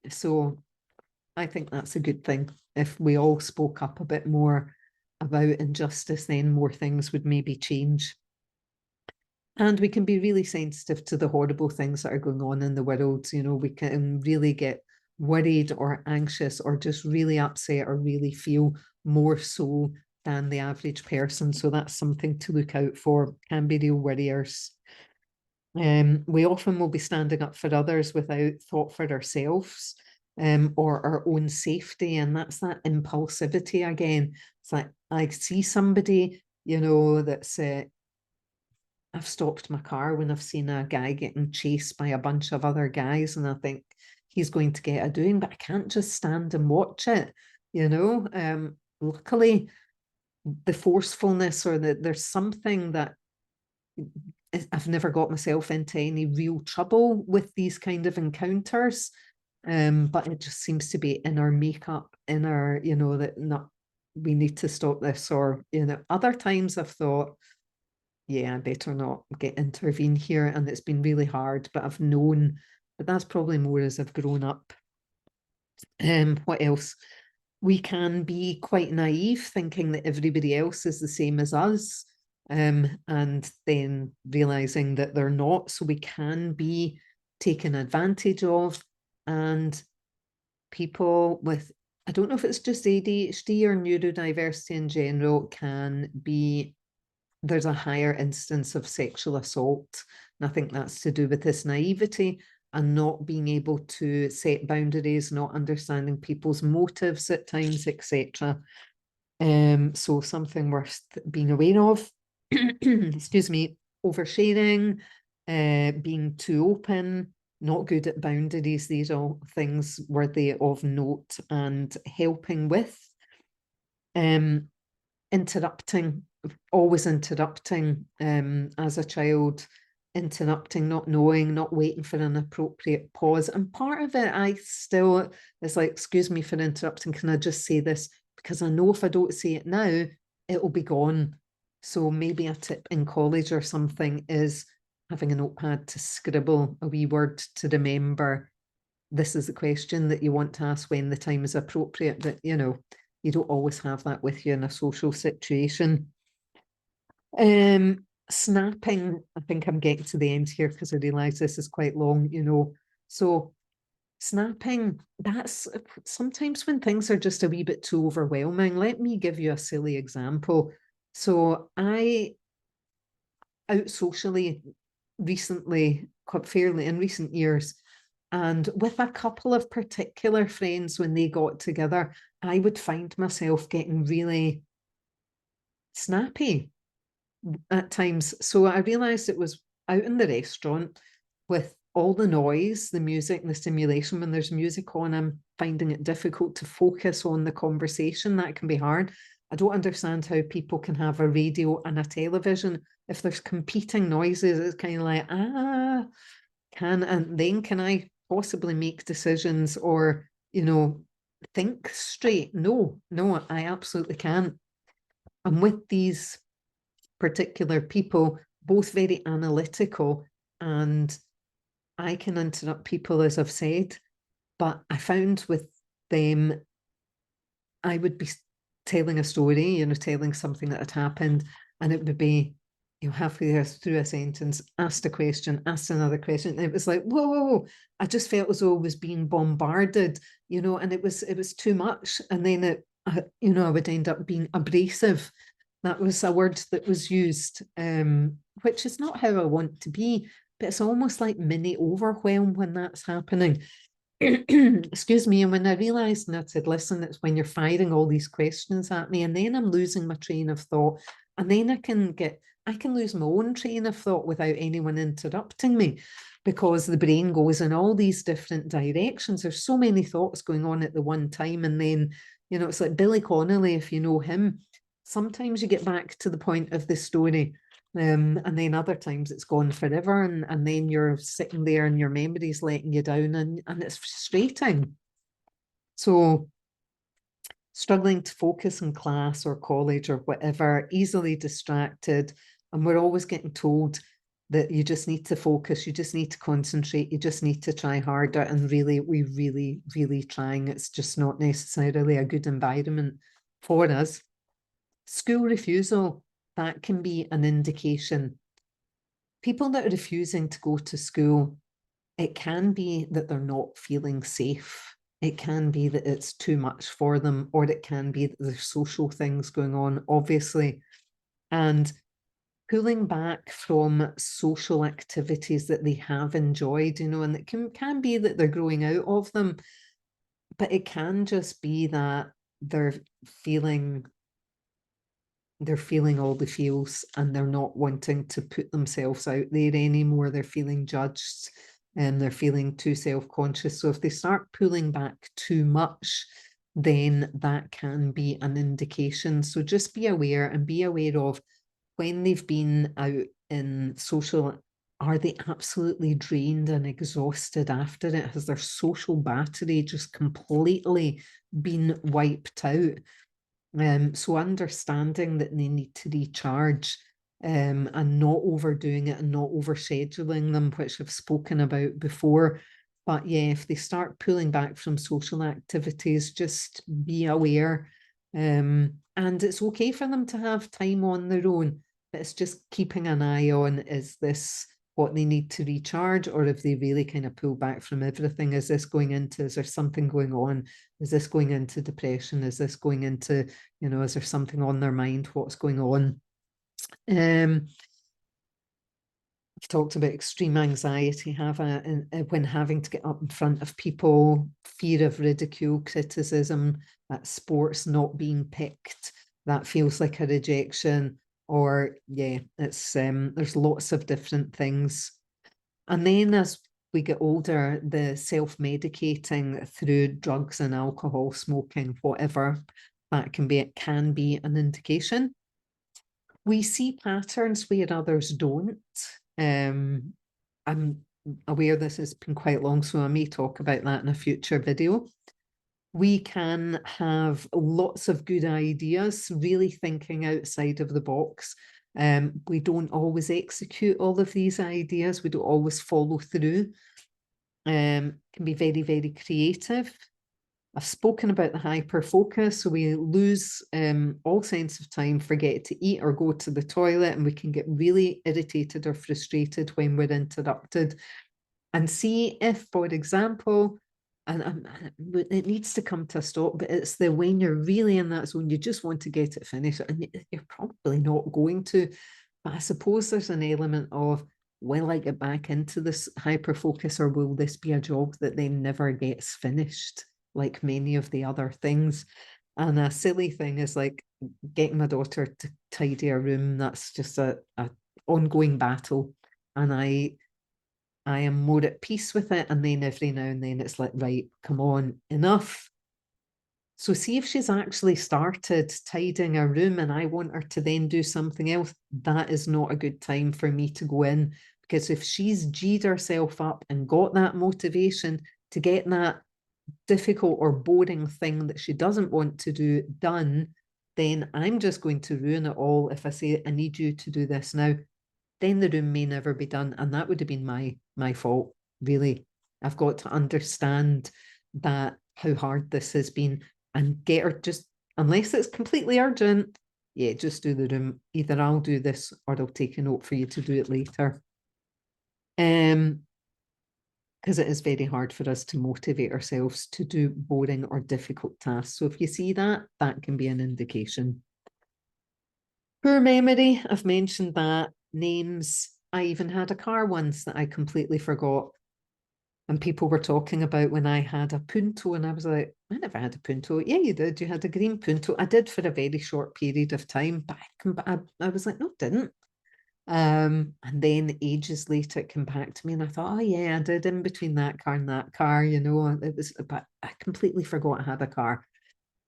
So I think that's a good thing. If we all spoke up a bit more about injustice, then more things would maybe change. And we can be really sensitive to the horrible things that are going on in the world. We can really get worried or anxious or just really upset or really feel more so than the average person. So that's something to look out for, can be real worriers. We often will be standing up for others without thought for ourselves or our own safety. And that's that impulsivity again. It's like, I see somebody, that's I've stopped my car when I've seen a guy getting chased by a bunch of other guys, and I think he's going to get a doing, but I can't just stand and watch it. Luckily, the forcefulness or there's something that I've never got myself into any real trouble with these kind of encounters, but it just seems to be in our makeup, in our, that not we need to stop this, or other times I've thought, yeah, I better not intervene here. And it's been really hard, but I've known, but that's probably more as I've grown up. What else? We can be quite naive, thinking that everybody else is the same as us, and then realizing that they're not. So we can be taken advantage of, and people with, I don't know if it's just ADHD or neurodiversity in general, can be, there's a higher instance of sexual assault. And I think that's to do with this naivety and not being able to set boundaries, not understanding people's motives at times, etc. So something worth being aware of. Excuse me, oversharing, being too open, not good at boundaries. These are all things worthy of note and helping with. Interrupting, always interrupting, as a child, interrupting, not knowing, not waiting for an appropriate pause. And part of it, I still, is like, excuse me for interrupting, can I just say this? Because I know if I don't say it now, it'll be gone. So maybe a tip in college or something is having a notepad to scribble a wee word to remember, this is the question that you want to ask when the time is appropriate. But you don't always have that with you in a social situation. Snapping, I think I'm getting to the end here because I realize this is quite long, So snapping, that's sometimes when things are just a wee bit too overwhelming. Let me give you a silly example. So I out socially recently, quite fairly in recent years, and with a couple of particular friends, when they got together, I would find myself getting really snappy at times. So I realized it was out in the restaurant with all the noise, the music, the stimulation. When there's music on, I'm finding it difficult to focus on the conversation. That can be hard. I don't understand how people can have a radio and a television. If there's competing noises, it's kind of like, can I possibly make decisions or, think straight? No, I absolutely can't. And with these particular people, both very analytical, and I can interrupt people, as I've said, but I found with them, I would be telling a story, telling something that had happened, and it would be, halfway through a sentence, asked a question, asked another question, and it was like, whoa, I just felt as though I was being bombarded, and it was too much. And then I would end up being abrasive. That was a word that was used, which is not how I want to be, but it's almost like mini overwhelm when that's happening. Excuse me. And when I realized, and I said, listen, it's when you're firing all these questions at me, and then I'm losing my train of thought, and then I can lose my own train of thought without anyone interrupting me. because the brain goes in all these different directions. There's so many thoughts going on at the one time. And then, you know, it's like Billy Connolly, if you know him, sometimes you get back to the point of the story. And then other times it's gone forever. And then you're sitting there and your memory's letting you down, and it's frustrating. So struggling to focus in class or college or whatever, easily distracted. And we're always getting told that you just need to focus, you just need to concentrate, you just need to try harder. And really, we really trying. It's just not necessarily a good environment for us. School refusal, that can be an indication. People that are refusing to go to school, it can be that they're not feeling safe. It can be that it's too much for them, or it can be that there's social things going on, obviously. And pulling back from social activities that they have enjoyed, you know, and it can be that they're growing out of them, but it can just be that they're feeling all the feels and they're not wanting to put themselves out there anymore. They're feeling judged and they're feeling too self-conscious. So if they start pulling back too much, then that can be an indication. So just be aware, and be aware of when they've been out in social, are they absolutely drained and exhausted after it? Has their social battery just completely been wiped out? So understanding that they need to recharge, and not overdoing it and not overscheduling them, which I've spoken about before. But yeah, if they start pulling back from social activities, just be aware. And it's okay for them to have time on their own, but it's just keeping an eye on, is this what they need to recharge, or if they really kind of pull back from everything, is this going into, is there something going on? Is this going into depression? Is this going into, you know, is there something on their mind? What's going on? I've talked about extreme anxiety when having to get up in front of people, fear of ridicule, criticism, at sports not being picked, that feels like a rejection. Or yeah, it's there's lots of different things. And then as we get older, the self-medicating through drugs and alcohol, smoking, whatever, that can be an indication. We see patterns where others don't. I'm aware this has been quite long, so I may talk about that in a future video. We can have lots of good ideas, really thinking outside of the box. We don't always execute all of these ideas. We don't always follow through. Can be very creative. I've spoken about the hyper focus, so we lose all sense of time, forget to eat or go to the toilet, and we can get really irritated or frustrated when we're interrupted. And see if, for example, and it needs to come to a stop, but it's the when you're really in that zone, you just want to get it finished, and you're probably not going to. But I suppose there's an element of, will I get back into this hyper focus, or will this be a job that then never gets finished, like many of the other things? And a silly thing is like getting my daughter to tidy a room. That's just a ongoing battle, and I am more at peace with it. And then every now and then it's like, right, come on, enough. So see if she's actually started tidying her room and I want her to then do something else, that is not a good time for me to go in. Because if she's G'd herself up and got that motivation to get that difficult or boring thing that she doesn't want to do done, then I'm just going to ruin it all if I say, I need you to do this now. Then the room may never be done. And that would have been my fault, really. I've got to understand that, how hard this has been, and get her, just, unless it's completely urgent, yeah, just do the room. Either I'll do this or I'll take a note for you to do it later. Because it is very hard for us to motivate ourselves to do boring or difficult tasks. So if you see that, that can be an indication. Poor memory, I've mentioned that. Names, I even had a car once that I completely forgot. And people were talking about when I had a Punto, and I was like, I never had a Punto. Yeah, you did. You had a green Punto. I did for a very short period of time, but I was like, no, I didn't. And then ages later, it came back to me, and I thought, oh yeah, I did in between that car and that car, you know, it was, but I completely forgot I had a car.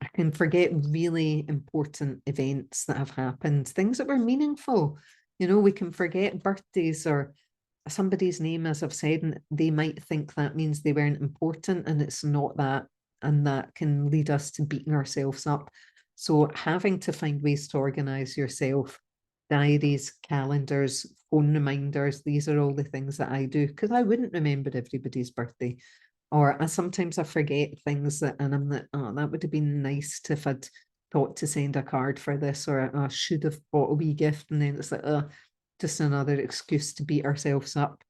I can forget really important events that have happened, things that were meaningful. You know, we can forget birthdays or somebody's name, as I've said, and they might think that means they weren't important, and it's not that. And that can lead us to beating ourselves up. So having to find ways to organize yourself, diaries, calendars, phone reminders, these are all the things that I do because I wouldn't remember everybody's birthday. Or sometimes I forget things that, and I'm like, oh, that would have been nice if I'd thought to send a card for this, or I should have bought a wee gift. And then it's like, just another excuse to beat ourselves up.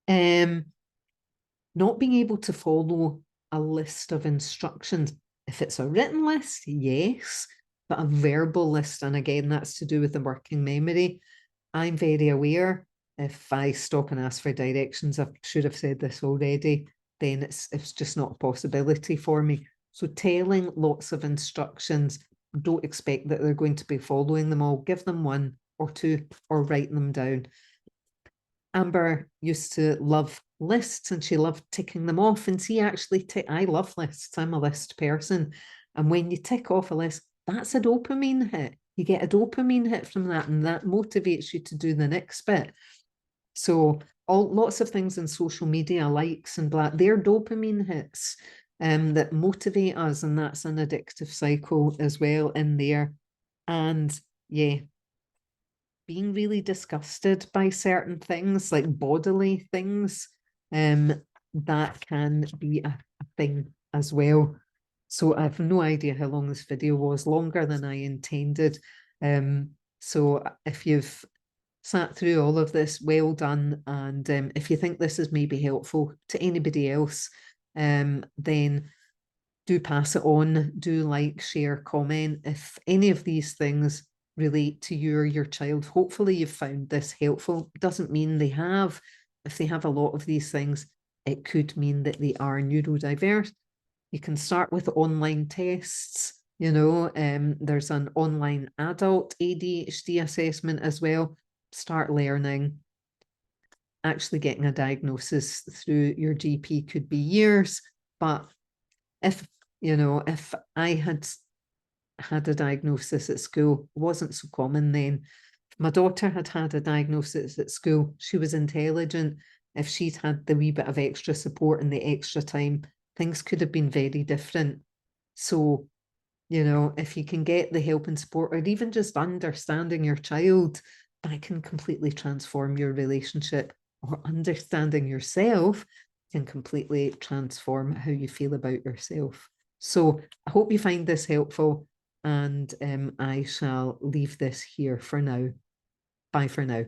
Not being able to follow a list of instructions. If it's a written list, yes, but a verbal list, and again, that's to do with the working memory. I'm very aware if I stop and ask for directions, I should have said this already, then it's just not a possibility for me. So telling lots of instructions, don't expect that they're going to be following them all. Give them one or two or write them down. Amber used to love lists and she loved ticking them off. And see, actually, I love lists. I'm a list person. And when you tick off a list, that's a dopamine hit. You get a dopamine hit from that, and that motivates you to do the next bit. So lots of things in social media, likes and blah, they're dopamine hits that motivate us, and that's an addictive cycle as well in there. And yeah, being really disgusted by certain things, like bodily things, that can be a thing as well. So I have no idea how long this video was, longer than I intended. So if you've sat through all of this, well done. And if you think this is maybe helpful to anybody else, then do pass it on, do like, share, comment. If any of these things relate to you or your child, hopefully you've found this helpful. Doesn't mean they have. If they have a lot of these things, it could mean that they are neurodiverse. You can start with online tests. You know, there's an online adult ADHD assessment as well. Start learning. Actually getting a diagnosis through your GP could be years, but if, you know, if I had a diagnosis at school, it wasn't so common then. If my daughter had a diagnosis at school, she was intelligent. If she'd had the wee bit of extra support and the extra time, things could have been very different. So, you know, if you can get the help and support, or even just understanding your child, that can completely transform your relationship, or understanding yourself can completely transform how you feel about yourself. So I hope you find this helpful, and I shall leave this here for now. Bye for now.